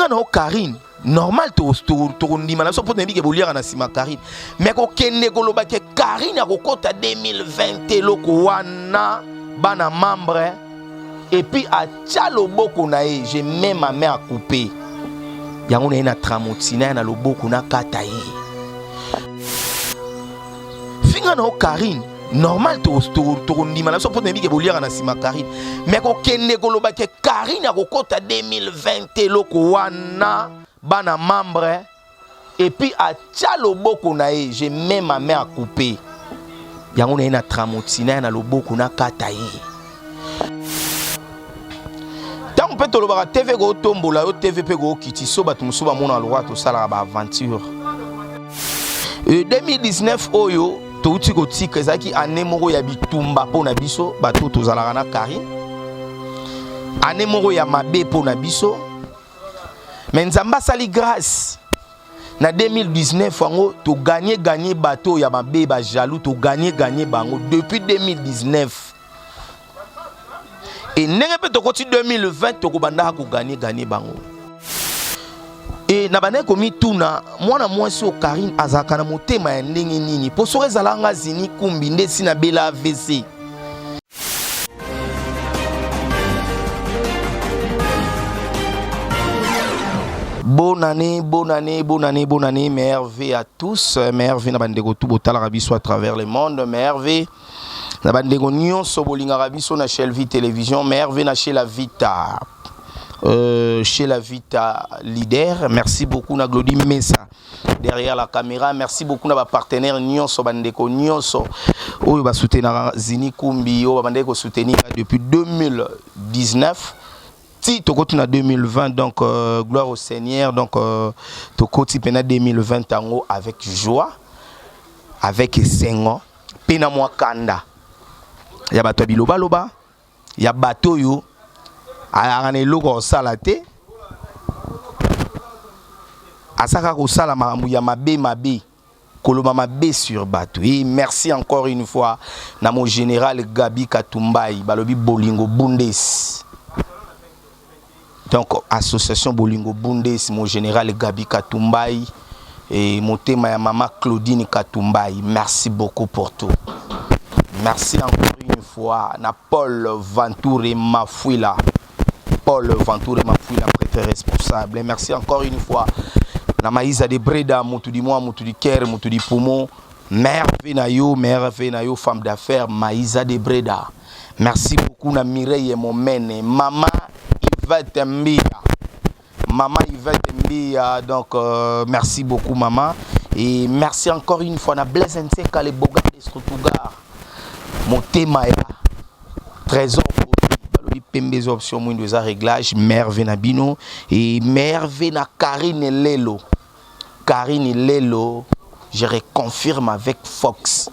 finga na Karine normal to ndima na so pour ndike bolia na sima Karine mais ko kende koloba ke Karine akokota 2020 loko wana bana membre et puis à Tchaloboko na e j'ai même ma main à couper yango na ina tramotina na loboko na kata e finga na Karine normal to ndima na so pour ndike bolia na sima Karine mais ko kende koloba ke Karine akokota 2020 loko wana bana membre et puis à Tchaloboko na e j'ai même ma main à couper yango na ina tramotina na loboko na kata e tant peut to lobaka TV go tombola yo TV pe go kiti so batu musuba mona lwa to sala ba aventure 2019 oyo to uti ko tika ezaki année moko ya bitumba pona biso bato to zalaka na Karine année moko ya mabe pona biso mais nzamba sali grâce na 2019 wango to gagner bateau ya mabe ba jaloux to gagner bango depuis 2019 et nenge pe to koti 2020 to ko banda ko gagner bango et na bana ko mituna mwana mwasi o Karine azaka na motema ya ndenge nini po so ezalanga zini kumbi ndesi na bela AVC. Bonne année, merveille à tous. Merveille na bandeko tout botal rabiso à travers le monde. Merveille na bandeko nyonso bolinga rabiso na Shelvi télévision. Merveille na chez la Vita. Chez la Vita leader. Merci beaucoup na Glody Mesa derrière la caméra. Merci beaucoup na ba partenaire nyonso bandeko nyonso. Oyo ba soutenir Zini Kumbi, oyo bandeko soutenir depuis 2019. Si tu continues en 2020, donc gloire au Seigneur, donc tu continues en 2020 avec joie, avec sengo, pena moi kanda. Ya bato biloba loba, ya bato yo, arane logo salate, asaka ko sala ya mabe, koloma mabe sur bato. Et merci encore une fois na mon général Gabi Katumbai, balobi bolingo bundes. Donc, association Bolingo Bundes, mon général Gabi Katumbai et mon thème à maman Claudine Katumbai. Merci beaucoup pour tout. Merci encore une fois à Paul Ventoure Mafouila. Paul Ventoure Mafouila, prêtre responsable. Et merci encore une fois à Maïsa de Breda, Moutou du Mois, Moutou du Caire, Moutou du Poumon. Mère Venayo, femme d'affaires, Maïsa de Breda. Merci beaucoup à Mireille et mon mène. Maman Yvette Mbia. Maman Yvette Mbia, donc merci beaucoup maman. Et merci encore une fois à Blaise Nseka les Boga de Strutugar. Mon thème est trésor pour les options moins de réglages. Merveille Nabino et Merveille na Karine Lelo. Karine Lelo, je reconfirme avec Fox.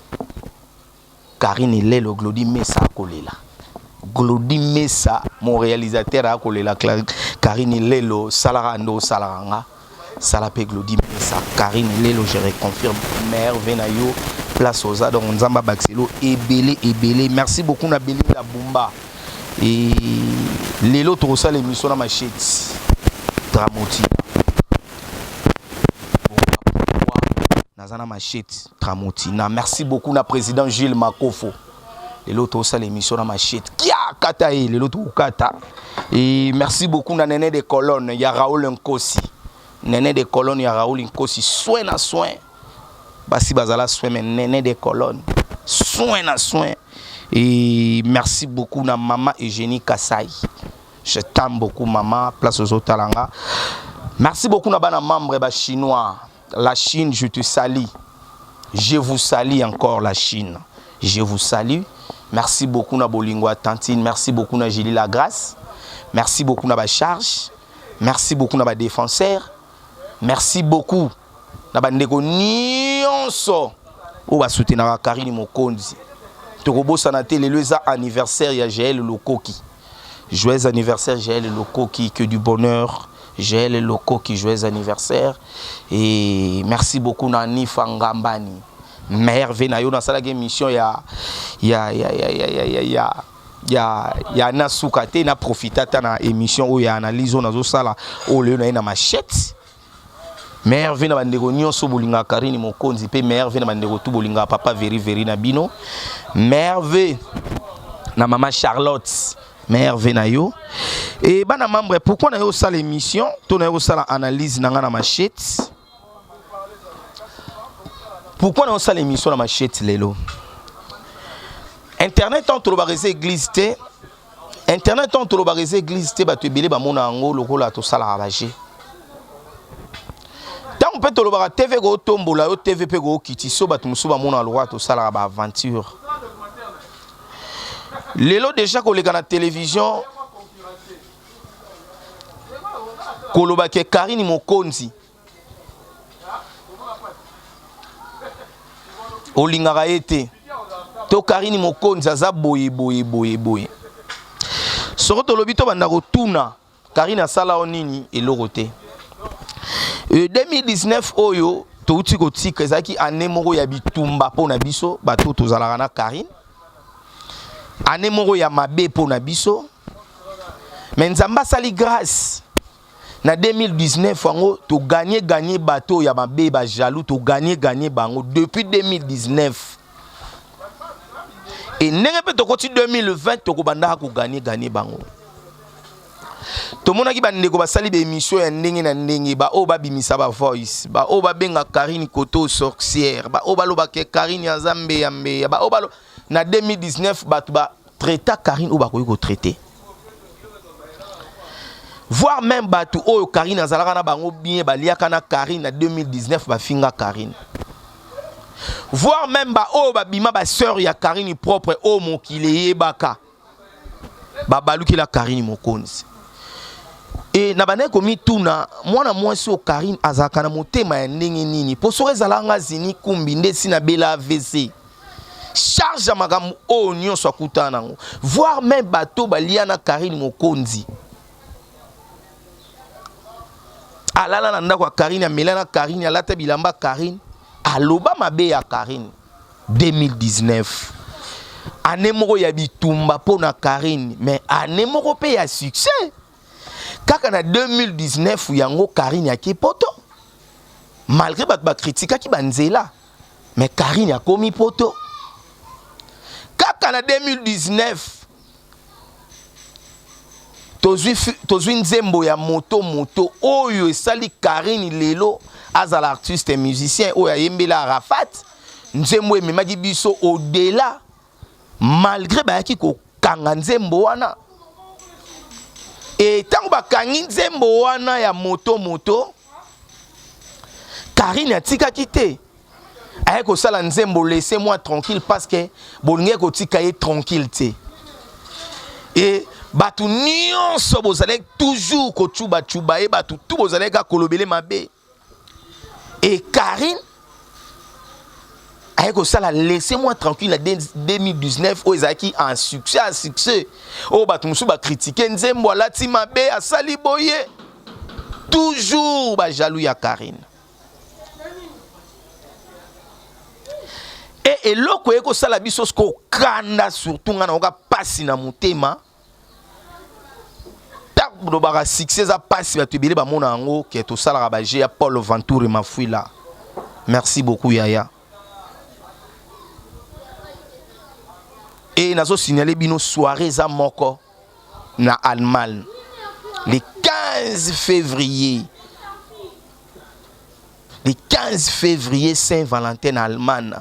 Karine Lelo, Glody Mesa Kolela. Glody Mesa, mon réalisateur a collé la Karine Lelo, Salarando, Salaranga, Salapé Glody Mesa, Karine Lelo, je reconfirme, mère Venayo, place aux Zadon, Nzamba Baxelo, et belé. Merci beaucoup, Nabeli la Bumba. Et Lelo, tu reçois l'émission dans ma chute. Tramoti. Nazana Machette, Tramontina. Merci beaucoup, na président Gilles Makofo. Les autres aussi l'émission dans Machette. Kia kata les autres kata. Et merci beaucoup na Néné des colonnes. Ya Raoul Nkosi. Néné des colonnes, ya Raoul Nkosi. Soin na soin. Basi bazala soin mais Néné des colonnes. Soin na soin. Et merci beaucoup na maman Eugénie Kassai. Je t'aime beaucoup maman. Place aux autres talanga. Merci beaucoup na bana membre ba chinois. La Chine, je te salue. Je vous salue encore la Chine. Je vous salue. Merci beaucoup na Bolingo Tantine. Merci beaucoup na Julie Lagrasse. Merci beaucoup na ba charge. Merci beaucoup na ba défenseur. Merci beaucoup na ba ndeko nyonso o ba soutenir Karine Mokonzi. Tokobo sanate le anniversaire ya GL Lokoki. Joyeux anniversaire GL Lokoki, que du bonheur. GL Lokoki, joyeux anniversaire. Et merci beaucoup Nani Fangambani. Mère Venayo dans sa mission ya na soukate na profitata na émission où ya analyse on azo sala o le na machette Merve na bandeko nyonso bolinga Karine Mokonzi pe Merve na bandeko tout bolinga papa veri na bino Merve na maman Charlotte Merve na yo et bana membre pourquoi na yo sala émission to na yo sala analyse na nga na machette pourquoi na yo sala émission na machette lelo Internet on to ba église te Internet on to ba église te ba to ebele ba mona ngo lokola to sala abaje tant peut to ba TV go tombola yo TV pe go kiti so ba to musuba mona lwa to sala ba aventure lelo déjà ko le na télévision koloba ke Karine Mokonzi olingaka ete to Karine Mokonzi aza boye soko to lobi to banda kotuna Karine asala onini eloko te 2019 oyo to uti kotika ezaki année moko ya bitumba pona biso bato tozalaka na Karine année moko ya mabe pona biso mais nzamba sali grâce na 2019 wango to gagner bato ya mabe ba jaloux to gagner bango depuis 2019 et ndenge pe to koti 2020 to ko banda ko gagner bango to mona ki bandeko basali be émission ya ndenge na ndenge ba o ba bimisa ba voice ba o ba benga Karine Koto sorcière ba o ba loba ke Karine ya Zambe ya mbe ba o ba na 2019 bato ba traiter Karine o ba ko traiter voire même bato o Karine azalaka na bango bien ba liaka na Karine na 2019 ba finga Karine voire même ba o ba bima ba sœur ya Karine propre o mokile yebaka ba baluki la Karine Mokonzi et na bane komi tuna mwana mwasi o Karine azaka na motema ya ndenge nini po so ezalanga zini kumbi ndesi na bela AVC charge magamu o nyonso akutana nango voire même bato balia na Karine Mokonzi alala na ndako ya Karine amela na Karine alata bilamba Karine aloba mabe ya Karine 2019 année moko ya bitumba pona Karine mais année moko pe ya succès kaka na 2019 yango Karine ya kipoto malgré ba critique ki banzela mais Karine ya komi poto kaka na 2019 tozwi nzembo ya moto oyo esali Karine lelo azala artiste et musicien oyo ayembela Arafat nzembo ememaki biso au-delà malgré bayaki kokanga nzembo wana et tango bakangi nzembo wana ya moto Karine atikaki te aye kosala nzembo laissez-moi tranquille parce que bolingi kotika ye tranquille te et batu nyonso bozalek toujours kochuba e batu tout bozalek ka kolobele mabe et Karine aye kosala laissez-moi tranquille en 2019 o ezaki en succès o batu musu ba critiquer nzembo alati mabe asali boye toujours ba jaloux ya Karine et eloko eko sala biso sko kanda surtout ngana oka pasi na mutema do bara succès a pasi ba tebele ba mona ngo ke to sala ba ya Paul Ventour et Mafuila merci beaucoup Yaya et nazo signaler bino soirée za moko na Allemagne le 15 février Saint-Valentin en Allemagne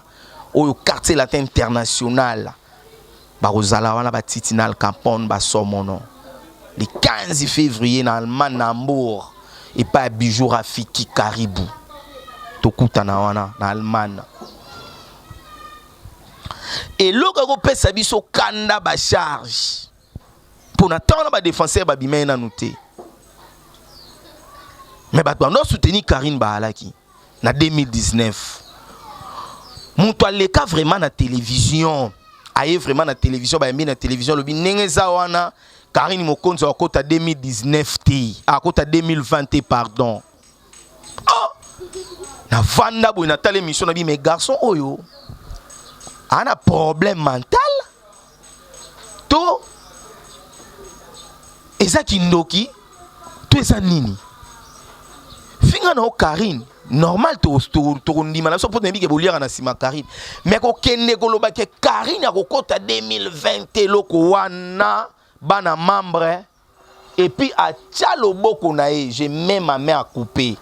au quartier latin international ba rozala wana ba titinal campon ba somono le 15 février en Allemagne na Hambourg et pas bijou Rafiki Caribou tokutana wana na Allemagne et loko pesa biso kanda ba charge pour n'attendre ba défenseur ba bimena noté mais ba doit soutenir Karine Bahalaki na 2019 muto aleka vraiment na télévision aye vraiment na télévision ba yembi na télévision lobi nengeza wana Karine Mokonzi a kota 2019 ti a kota 2020 pardon oh na vanda bo na tale mission na bi mes garçons oyo ana problème mental to eza kindoki to eza nini finga na Karine normal to ndima na so pour nembike boliaka na sima Karine mais ko kende koloba ke Karine akokota 2020 loko wana bana membre et puis a tia loboko na ye j'ai même ma main à couper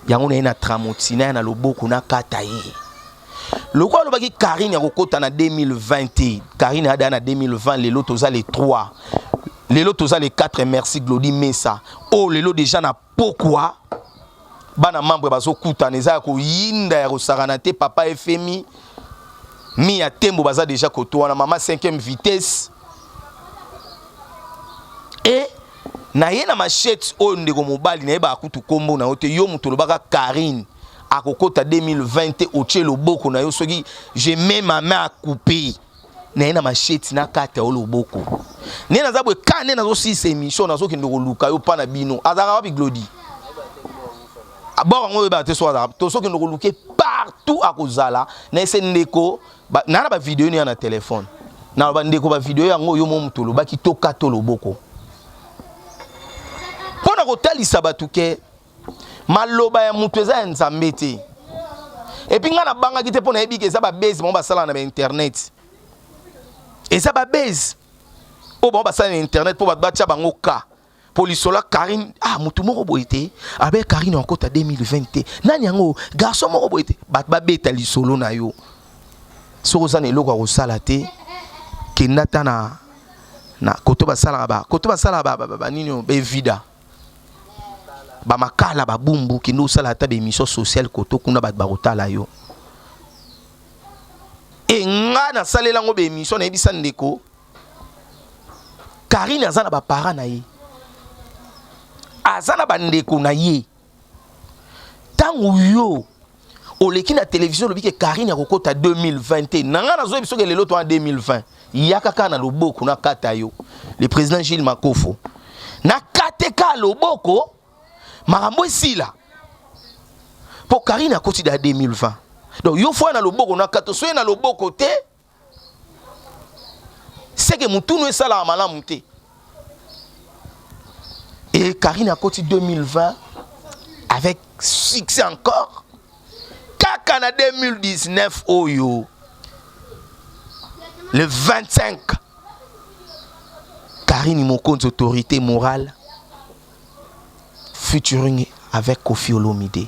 yango na ina tramotina na loboko na kata ye loko alobaki Karine akokota na 2020 Karine ada na 2020 lelo toza les 3 lelo toza les 4 merci Glody Mesa oh lelo déjà na pourquoi bana membre bazo kuta neza ko yinda ya kosakana te papa FMI mi ya tembo baza déjà koto na mama 5e vitesse et na ye na machette o ndeko mobali na ye ba kutu kombo na ote yo muto lobaka Karine akokota 2020 otie loboko na yo soki j'ai même ma main à couper na ye na machette na kata o loboko ne na zabwe kane na zo 6 émission na zo ki ndeko luka yo pa na bino azaka wapi Glody bon on va te soir to so que nous luke partout à kozala na ese ndeko na ba vidéo ni na téléphone na ba ndeko ba vidéo yango yo momuto lo ba ki toka to loboko pona ko talisa batuke maloba ya mutu eza nzambe te et puis nga na banga ki te pona ebike eza ba base mo ba sala na internet eza ba base o ba sala na internet po ba tia bango ka Polisola Karine ah mutu moko boité avec Karine en côte 2020 nani yango garçon moko boité ba beta lisolo na yo soko zane loko ko sala te ke nata na koto ba sala ba nini be vida ba makala ba bumbu ki no sala ta be mission sociale koto kuna ba kotala yo e nga na salela ngo be mission na ebisa ndeko Karine azana ba parents na ye azana bandeko na ye tangu yo oleki na télévision lobiki Karine akokota 2020 nanga nazo biso ke lelo to en 2020 yakaka na loboko na kata yo le président Gilles Makofo na kateka loboko makambo esila po Karine akoti da 2020 donc yo fo na loboko na kata so na loboko te c'est que mutunu esala malamu te. Et Karine a côté 2020 avec succès encore. Kaka en 2019 Oyo le 25 Karine mon compte autorité morale featuring avec Kofi Olomide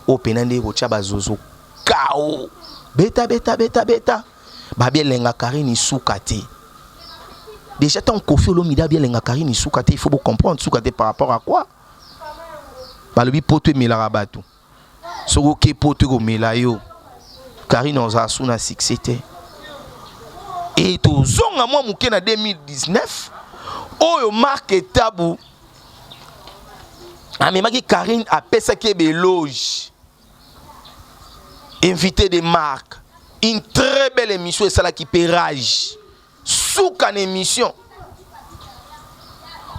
au penande rochaba zozo kao beta babia lenga Karine soukate. Déjà, tant que Kofi Olomide a bien les Karine, il faut comprendre soukate par rapport à quoi. Bah le bipote melarabatou. So que pote go melayo. Karine on a sous na succès. Et to zonga moi mouké na 2019. Oyo marque tabou. Ah mais maki Karine a pesa ke beloge. Invité des marques. Une très belle émission et ça là qui pérage. Souka émission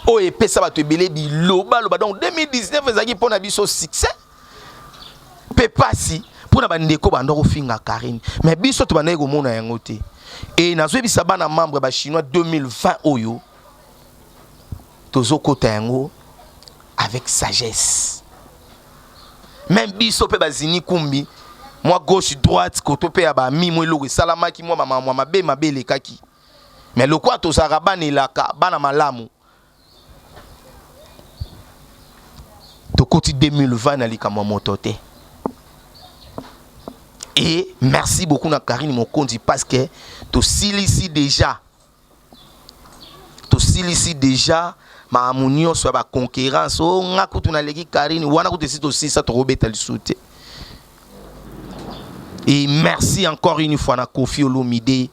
o epesa ba to belé bi loba donc 2019 ezaki pona biso succès pe pasi pona bandeko bandoko finga Karine mais biso to bandeko mona yango te et nazo bisa bana membre ba chinois 2020 oyo tozo kota yango avec sagesse même biso pe bazini kumbi moi gauche droite koto pe ya ba mi mo loko salamaki moi mama mabe le kaki. Mais le quoi tout ça rabane la bana malamu. To côté 2020 na likama motote. Et merci beaucoup na Karine mon compte parce que to silisi déjà. To silisi déjà ma amunio soit ba concurrence o nga kutu na leki Karine wana kutu si to sisa to robeta lisute. Et merci encore une fois na Kofi Olomide.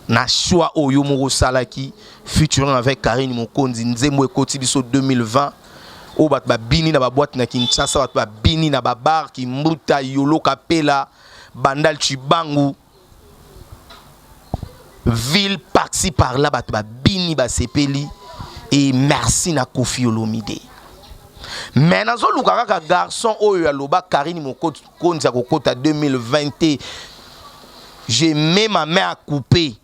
Na choix oyo moko salaki featuring avec Karine Mokonzi nzembo ekoti biso 2020 o bat ba bini na ba boîte na Kinshasa bat ba bini na ba bar ki mbuta yolo kapela bandal chibangu ville par-ci par là bat ba bini ba sepeli et merci na Kofi Olomide. Mais nazo luka kaka garçon oyo aloba Karine Mokonzi akokota 2020 j'ai mis ma main à couper.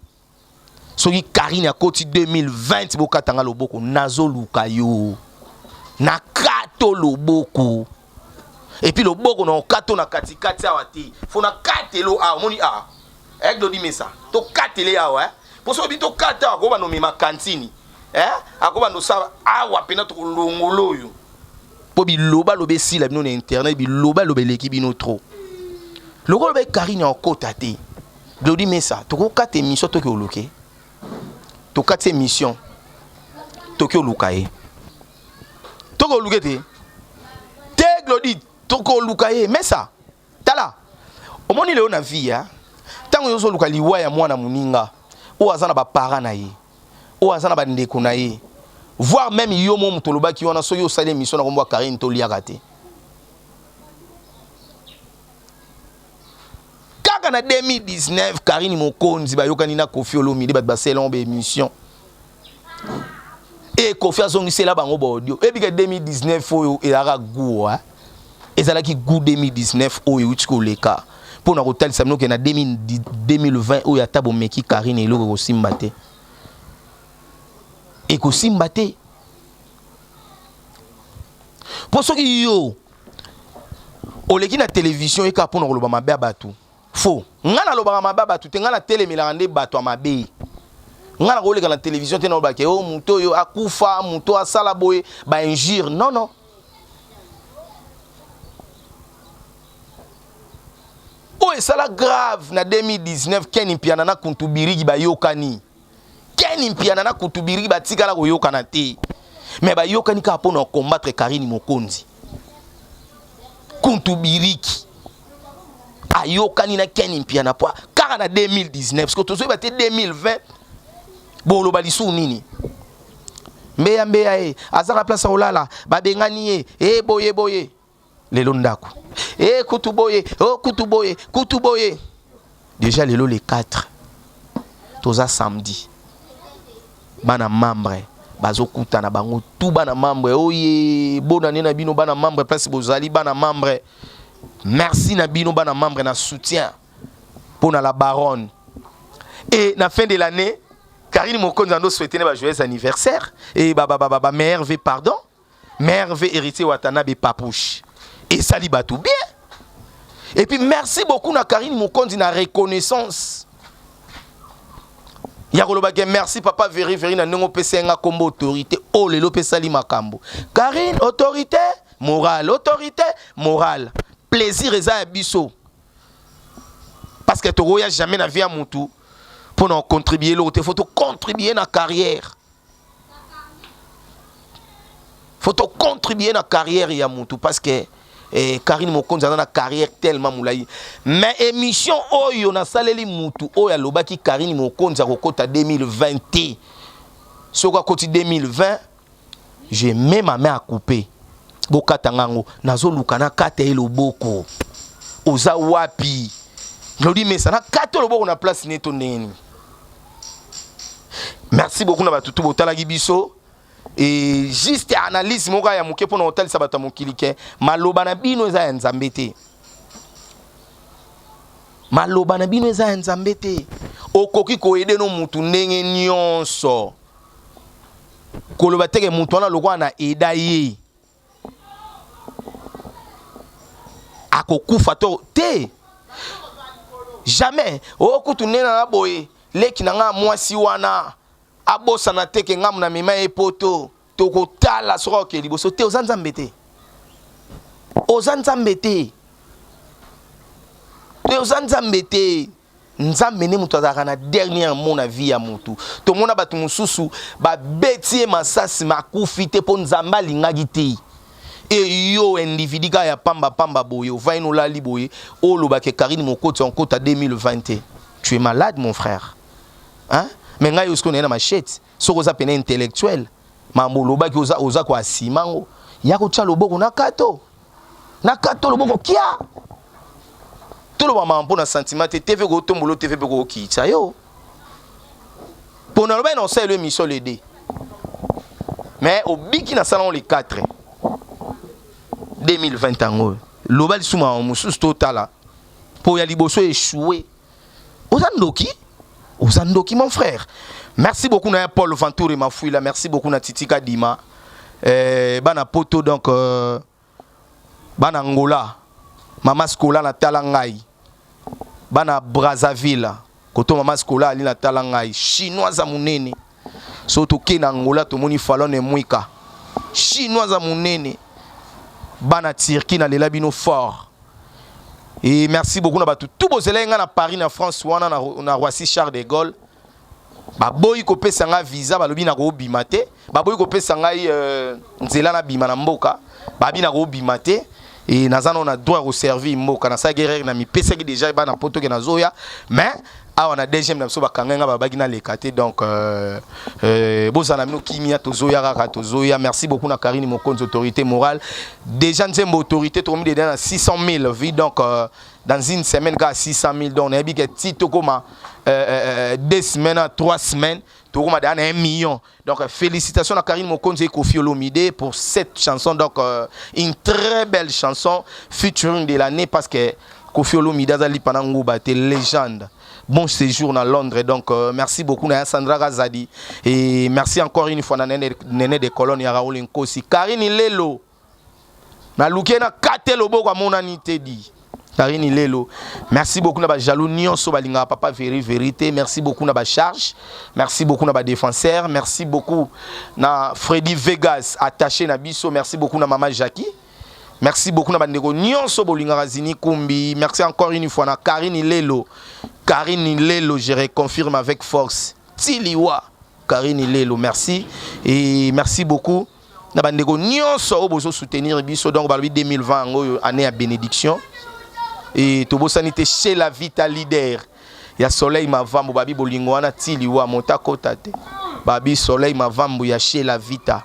soki Karine a koti 2020 bokatanga loboko nazo luka yo na kato loboko et puis loboko na kato na katikati awa te fo na katelo a moni a ek do di mesa to katele awa pour so bito kata ko ba no mema kantini akoba no sa awa pena to longolo yo po bi loba lobe sila bino na internet bi loba lobe leki bino trop loko lobe Karine en kota te do di mesa to ko kata émission to ke oloke to kata émission to ke olukaye to ko olukete te glodi to ko olukaye mesa tala omoni leo na vie ya tango yozo luka liwa ya mwana muninga o azana ba parents na ye o azana ba ndeko na ye voire même yo mo mutoloba ki wana so yo sale mission na kombo Karine to liaka te kaka na 2019 Karine Mokonzi ba yokani na Kofi Olomide ba selon be émission et Kofi azongisela bango ba audio et puis 2019 oyo elaka goût ezalaki goût 2019 oyo utiko leka pour na hotel samno ke na 2020 oyo atabo meki Karine eloko ko simbate et ko simbate pour ceux qui yo oleki na télévision et ka pour na loba mabe abatu faux ngana loba mabe abatu te ngana telemela ngande bato amabe ngana koleka na télévision te na loba ke o muto yo akufa muto asala boye ba injure non non oh et ça la grave na 2019 Ken Mpiana na kuntubirigi ba yokani Ken Mpiana na kuntubirigi ba tikala ko yokana te mais ba yokani ka pour na combattre Karine Mokonzi kuntubirigi ayokani na Ken Mpiana po car na 2019 parce que to so ba te 2020 bon lo balisu nini mbeya azaka place olala ba bengani boye lelo ndako kutuboye déjà lelo les 4 toza samedi bana membre bazo kutana bango tout bana membre oye bonane na bino bana membre place bozali bana membre merci na bino bana membre na soutien pour la baronne et na fin de l'année Karine Mokonzi ando souhaiter ba joyeux anniversaire et mère V pardon mère V héritier Watanabe Papouche et sali batou bien. Et puis merci beaucoup na Karine Mokonzi na reconnaissance. Ya kolobake merci papa veri na ndongo pesa nga kombo autorité o lelo pesa li makambo. Karine autorité morale. Plaisir eza ya biso. Parce que toro ya jamais na vie à mutu pour nous contribuer l'autre faut contribuer na carrière. Faut contribuer na carrière ya mutu parce que Karine Mokonzi a une carrière tellement moulaï. Mais émission oyo na saleli mutu oyo lobaki Karine Mokonzi a kota 2020. Soka koti 2020, j'ai même ma main à couper. Boka tangango nazo lukana kate loboko. Oza wapi. Lodi mesa na kate loboko na place neto neni. Merci beaucoup na batutu botala gibiso. Et juste analyse moka ya muke pona hotel sabata mokilike maloba na bino eza ya nzambe te maloba na bino eza ya nzambe te okoki ko aider no mutu ndenge nyonso koloba teke mutu wana lokwa na eda ye akokufa to te jamais okutu nena na boye leki na nga mwasi wana abosa na teke ngamu na mema epoto toko tala soko ke liboso te ozanzambe te nzambe ne mutu azaka na dernier mot na vie ya mutu to mona batu mususu ba betie masasi makufi te po nzamba lingaki te e yo individu ka ya pamba boye vaino la liboye o lobake Karine Mokonzi en kota 2020 tu es malade mon frère hein. Mais ngai usko na machette soko za pena intellectuel mambo lobaki oza kwa simango yako tcha loboko na kato loboko kia to lo mama mpona sentiment TV ko tombolo TV ko kitsa yo pona loba na oselo émission le D mais au biki na salon les 4 2020 ango loba lisuma mususu totala po ya liboso échoué ozandoki mon frère. Merci beaucoup na Paul Ventour et Mafouila, merci beaucoup na Titika Dima. Bana poto donc bana Angola, Mama Skola na Talangai. Bana Brazzaville, koto Mama Skola ali na Talangai, chinois za munene. Soto ke na Angola to moni falone mwika. Chinois za munene. Bana Turquie na lelabino fort. Et merci beaucoup na batu tout bozelenga na Paris na France wana na Roissy Charles de Gaulle. Baboyi ko pesa nga visa balobi na ko bimate. Baboyi ko pesa nga nzela na bima na mboka. Babi na ko bimate. Et nazana on a droit au servir mboka na sa guerre na mi pesa ki déjà ba na poto ke na zoya. Mais on a deuxième na so bakanga babaki na lekate donc bozana mino kimia to zoya kaka to zoya. Merci beaucoup na Karine Mokonzi autorité morale. Déjà nzembo autorité to mi dedans na 600 000 vie donc dans une semaine à 600 000 donc on a dit que tito comme 2 semaines, 3 semaines, tout le monde a 1 million. Donc félicitations à Karine Mokonzi et Koffi Olomide pour cette chanson. Donc une très belle chanson featuring de l'année parce que Koffi Olomide a dit pendant que légende. Bon séjour dans Londres. Donc merci beaucoup à Sandra Gazadi et merci encore une fois à Néné de Colonne à Raoul Nkosi. Karine Lelo na lukena katelobo kwa monanité dit. Karine Lelo. Merci beaucoup na jaloux nyonso balinga papa vérité. Merci beaucoup na charge. Merci beaucoup na défenseur. Merci beaucoup na Freddy Vegas attaché na biso. Merci beaucoup na maman Jackie. Merci beaucoup na ndeko nyonso bolinga razini kumbi. Merci encore une fois na Karine Lelo. Karine Lelo, je reconfirme avec force. Tiliwa Karine Lelo, merci et merci beaucoup. Na bandeko nyonso obozo soutenir biso donc 2020 année à bénédiction. Et tout sanité chez la Vita leader. Il y a soleil ma vambo babi bolingwana tiliwa motako tate. Babi soleil ma vambo ya chez la Vita.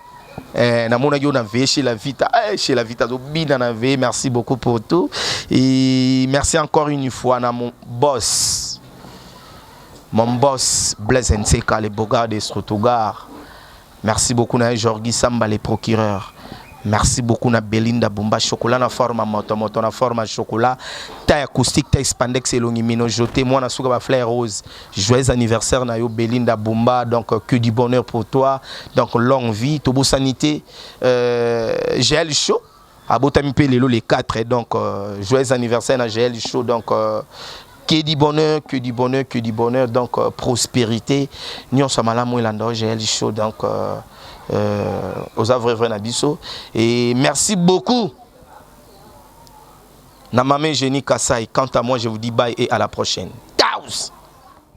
Na mona yo na ve chez la Vita. Chez la Vita do bina na ve. Merci beaucoup pour tout. Et merci encore une fois na mon boss. Mon boss Blaise Nseka le Bogard de Strotogar. Merci beaucoup na Jorgi Samba le procureur. Merci beaucoup na Belinda Bumba chocolat na forme moto na forme chocolat taille acoustique taille spandex et longimino jeté moi na souka ba fleur rose. Joyeux anniversaire na yo Belinda Bumba donc que du bonheur pour toi donc longue vie tobo sanité GL Show abotami pe lelo les 4 donc joyeux anniversaire na GL Show donc que du bonheur, que du bonheur, que du bonheur, donc prospérité. Nous sommes là, moi, GL Show, donc aux œuvres Nabiso. Et merci beaucoup. Namame Génie Kassai. Quant à moi, je vous dis bye et à la prochaine. Taos!